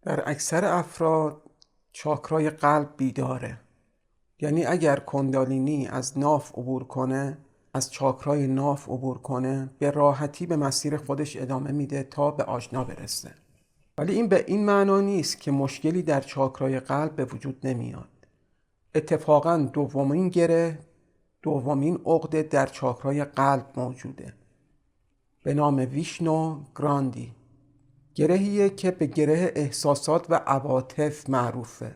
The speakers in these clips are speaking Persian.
در اکثر افراد چاکرای قلب بیداره. یعنی اگر کندالینی از ناف عبور کنه، از چاکرای ناف عبور کنه، به راحتی به مسیر خودش ادامه میده تا به آشنا برسه. ولی این به این معنا نیست که مشکلی در چاکرای قلب به وجود نمیاد. اتفاقاً دومین عقده در چاکرای قلب موجوده به نام ویشنو گراندی. گرهیه که به گره احساسات و عواطف معروفه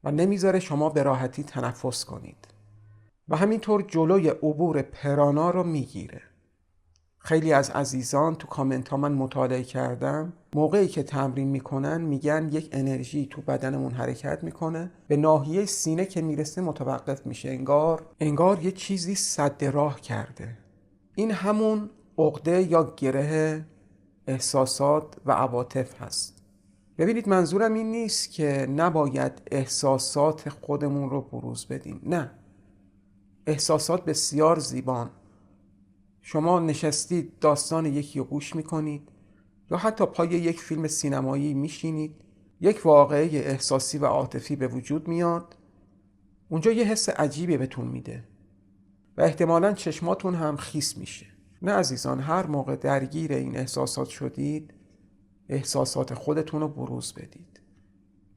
و نمیذاره شما به راحتی تنفس کنید و همینطور جلوی عبور پرانا رو میگیره. خیلی از عزیزان تو کامنت ها من مطالعه کردم، موقعی که تمرین میکنن میگن یک انرژی تو بدنمون حرکت میکنه، به ناحیه سینه که میرسه متوقف میشه، انگار یه چیزی سد راه کرده. این همون عقده یا گره احساسات و عواطف هست. ببینید، منظورم این نیست که نباید احساسات خودمون رو بروز بدیم. نه، احساسات بسیار زیبان. شما نشستید داستان یکی رو گوش میکنید یا حتی پای یک فیلم سینمایی میشینید، یک واقعه احساسی و عاطفی به وجود میاد، اونجا یه حس عجیبی بهتون میده و احتمالاً چشماتون هم خیس میشه. نه عزیزان، هر موقع درگیر این احساسات شدید، احساسات خودتون رو بروز بدید.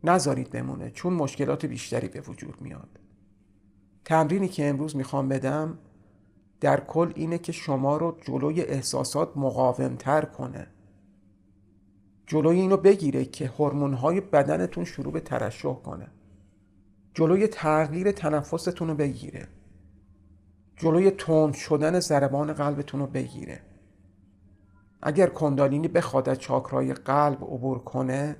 نذارید بمونه، چون مشکلات بیشتری به وجود میاد. تمرینی که امروز میخوام بدم در کل اینه که شما رو جلوی احساسات مقاومتر کنه. جلوی اینو بگیره که هورمون‌های بدنتون شروع به ترشح کنه. جلوی تغییر تنفستون رو بگیره. جلوی تند شدن ضربان قلبتون رو بگیره. اگر کندالینی بخواد از چاکرای قلب عبور کنه،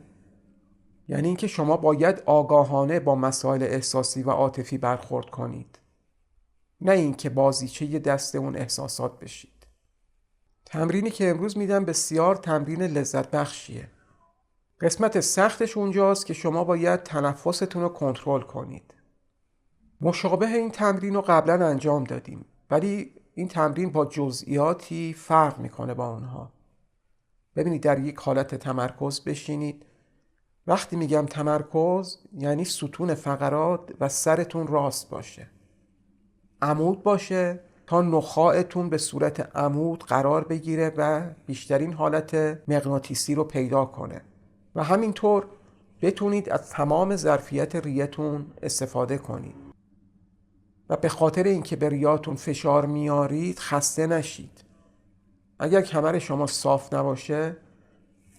یعنی اینکه شما باید آگاهانه با مسائل احساسی و عاطفی برخورد کنید، نه اینکه بازیچه ی دست اون احساسات بشید. تمرینی که امروز میدم بسیار تمرین لذت بخشیه. قسمت سختش اونجاست که شما باید تنفستون رو کنترل کنید. مشابه این تمرین رو قبلا انجام دادیم، ولی این تمرین با جزئیاتی فرق میکنه با اونها. ببینید، در یک حالت تمرکز بشینید. وقتی میگم تمرکز یعنی ستون فقرات و سرتون راست باشه، عمود باشه تا نخاعتون به صورت عمود قرار بگیره و بیشترین حالت مغناطیسی رو پیدا کنه و همینطور بتونید از تمام ظرفیت ریتون استفاده کنید و به خاطر اینکه به ریاتون فشار میارید خسته نشید. اگر کمر شما صاف نباشه،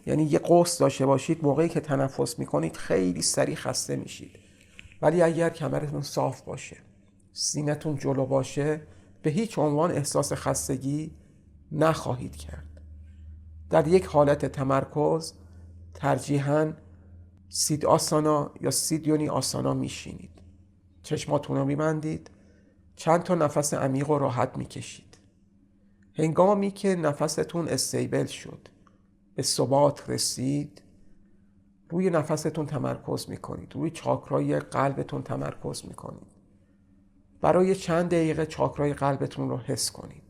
یعنی یه قوس داشته باشید، موقعی که تنفس میکنید خیلی سریع خسته میشید. ولی اگر کمرتون صاف باشه، سینه‌تون جلو باشه، به هیچ عنوان احساس خستگی نخواهید کرد. در یک حالت تمرکز ترجیحاً سید آسانا یا سیدیونی آسانا میشینید. چشماتون رو میبندید، چند تا نفس عمیق و راحت میکشید. هنگامی که نفستون استیبل شد، به ثبات رسید، روی نفستون تمرکز میکنید، روی چاکرای قلبتون تمرکز میکنید. برای چند دقیقه چاکرای قلبتون رو حس کنید.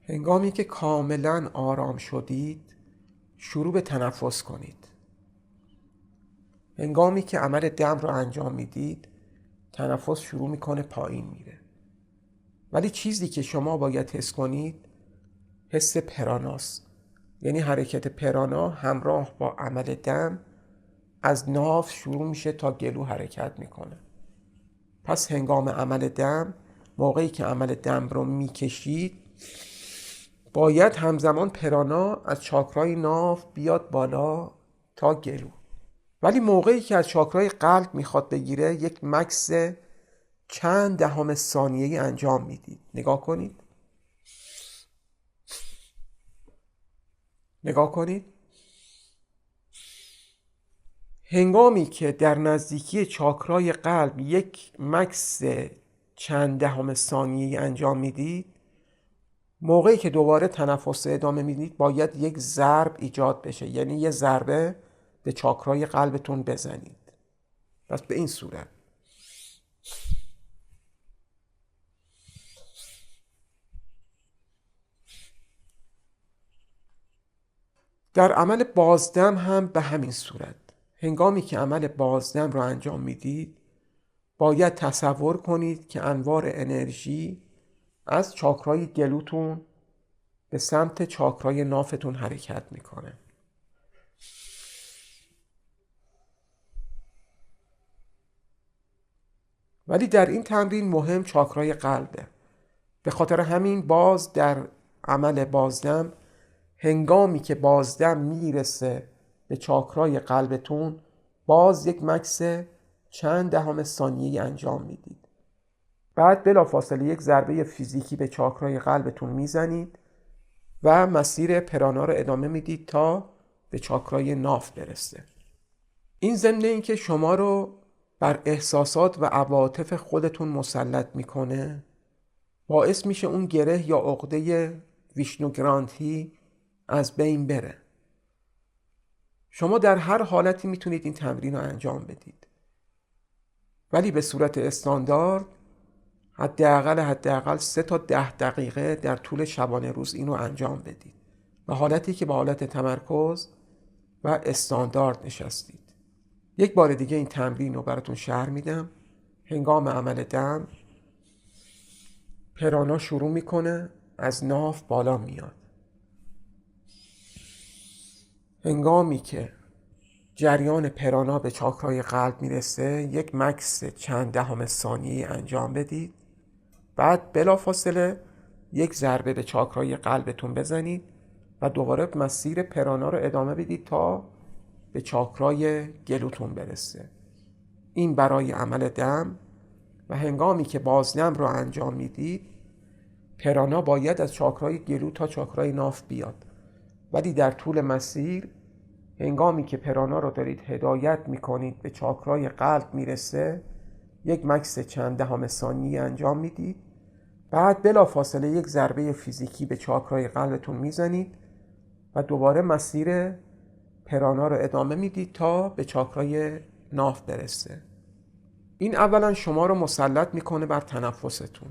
هنگامی که کاملا آرام شدید، شروع به تنفس کنید. هنگامی که عمل دم رو انجام میدید، تنفس شروع میکنه پایین میره. ولی چیزی که شما باید حس کنید حس پراناست. یعنی حرکت پرانا همراه با عمل دم از ناف شروع میشه تا گلو حرکت میکنه. پس هنگام عمل دم، موقعی که عمل دم رو میکشید، باید همزمان پرانا از چاکرای ناف بیاد بالا تا گلو. ولی موقعی که از چاکرای قلب میخواد بگیره، یک مکث چند دهم ثانیه‌ای انجام میدید. نگاه کنید. هنگامی که در نزدیکی چاکرای قلب یک مکث چند دهم ثانیه‌ای انجام میدید، موقعی که دوباره تنفس ادامه میدید باید یک ضرب ایجاد بشه، یعنی یه ضربه به چاکرای قلبتون بزنید. پس به این صورت در عمل بازدم هم به همین صورت. هنگامی که عمل بازدم رو انجام میدید باید تصور کنید که انوار انرژی از چاکرای گلوتون به سمت چاکرای نافتون حرکت میکنه. ولی در این تمرین مهم چاکرای قلبه. به خاطر همین باز در عمل بازدم هنگامی که بازدم میرسه به چاکرای قلبتون باز یک مکث چند دهم ثانیه‌ای انجام میدید. بعد بلافاصله یک ضربه فیزیکی به چاکرای قلبتون میزنید و مسیر پرانا رو ادامه میدید تا به چاکرای ناف برسه. این ضمن اینکه شما رو بر احساسات و عواطف خودتون مسلط میکنه باعث میشه اون گره یا عقده ویشنوگرانتی از بین بره. شما در هر حالتی میتونید این تمرین رو انجام بدید، ولی به صورت استاندارد حداقل 3 تا 10 دقیقه در طول شبانه روز اینو انجام بدید و حالتی که با حالت تمرکز و استاندارد نشستید. یک بار دیگه این تمرین رو براتون شرح میدم. هنگام عمل دم پرانا شروع میکنه از ناف بالا میاد. هنگامی که جریان پرانا به چاکرای قلب میرسه یک مکث چند دهم ثانیه‌ای انجام بدید. بعد بلافاصله یک ضربه به چاکرای قلبتون بزنید و دوباره مسیر پرانا رو ادامه بدید تا به چاکرای گلوتون برسه. این برای عمل دم. و هنگامی که بازدم رو انجام میدید پرانا باید از چاکرای گلو تا چاکرای ناف بیاد، ولی در طول مسیر هنگامی که پرانا رو دارید هدایت میکنید به چاکرای قلب میرسه یک مکث چند دهم ثانیه انجام میدید. بعد بلافاصله یک ضربه فیزیکی به چاکرای قلبتون میزنید و دوباره مسیر پرانا رو ادامه میدید تا به چاکرای ناف برسه. این اولا شما رو مسلط میکنه بر تنفستون.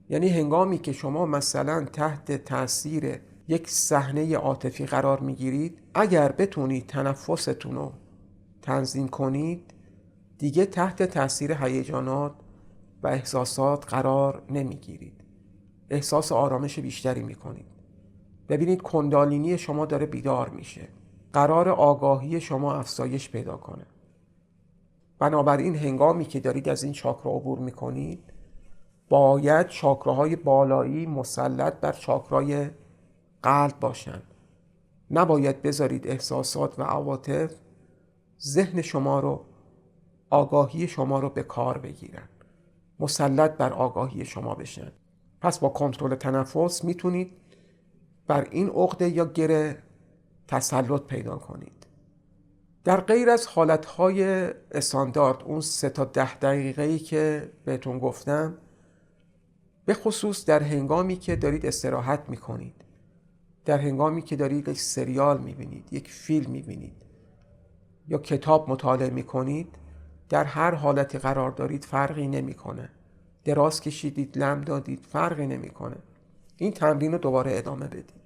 یعنی هنگامی که شما مثلا تحت تاثیر یک صحنه عاطفی قرار میگیرید اگر بتونید تنفستون رو تنظیم کنید دیگه تحت تاثیر هیجانات و احساسات قرار نمیگیرید. احساس آرامش بیشتری میکنید. ببینید کندالینی شما داره بیدار میشه. قرار آگاهی شما افزایش پیدا کنه. بنابراین هنگامی که دارید از این چاکرا عبور میکنید باید چاکراهای بالایی مسلط بر چاکرای قلب باشن. نباید بذارید احساسات و عواطف ذهن شما رو، آگاهی شما رو به کار بگیرن. مسلط بر آگاهی شما بشن. پس با کنترل تنفس میتونید بر این عقده یا گره تسلط پیدا کنید. در غیر از حالتهای استاندارد اون 3 تا 10 دقیقه‌ای که بهتون گفتم، به خصوص در هنگامی که دارید استراحت میکنید، در هنگامی که دارید یک سریال میبینید، یک فیلم میبینید یا کتاب مطالعه میکنید، در هر حالتی قرار دارید فرقی نمیکنه. دراز کشیدید، لم دادید، فرقی نمیکنه. این تمرین رو دوباره ادامه بدید.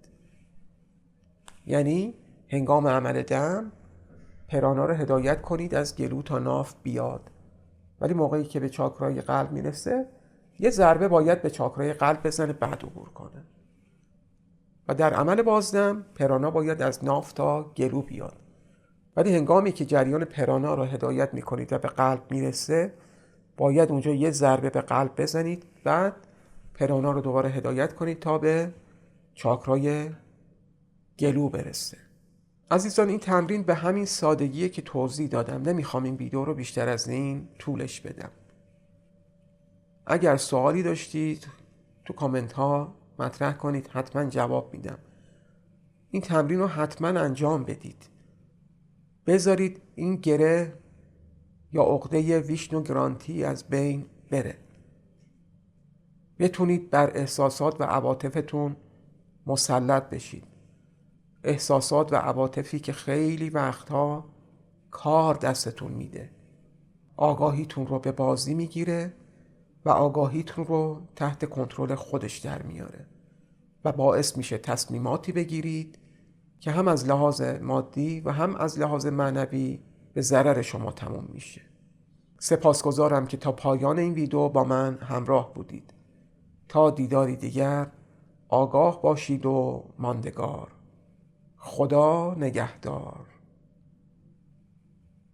یعنی هنگام عمل دم پرانا رو هدایت کنید از گلو تا ناف بیاد، ولی موقعی که به چاکرای قلب میرسه یه ضربه باید به چاکرای قلب بزنه بعد عبور کنه. و در عمل بازدم پرانا باید از ناف تا گلو بیاد، ولی هنگامی که جریان پرانا رو هدایت میکنید و به قلب میرسه باید اونجا یه ضربه به قلب بزنید، بعد پرانا رو دوباره هدایت کنید تا به چاکرای گلو برسه. عزیزان این تمرین به همین سادگیه که توضیح دادم. نمیخوام این ویدیو رو بیشتر از این طولش بدم. اگر سوالی داشتید تو کامنت ها مطرح کنید، حتما جواب میدم. این تمرین رو حتما انجام بدید. بذارید این گره یا عقده ویشنوگرانتی از بین بره. بتونید بر احساسات و عواطفتون مسلط بشید. احساسات و عواطفی که خیلی وقتها کار دستتون میده. آگاهیتون رو به بازی میگیره و آگاهیتون رو تحت کنترل خودش در میاره و باعث میشه تصمیماتی بگیرید که هم از لحاظ مادی و هم از لحاظ معنوی به ضرر شما تموم میشه. سپاسگزارم که تا پایان این ویدیو با من همراه بودید. تا دیداری دیگر آگاه باشید و ماندگار. خدا نگهدار.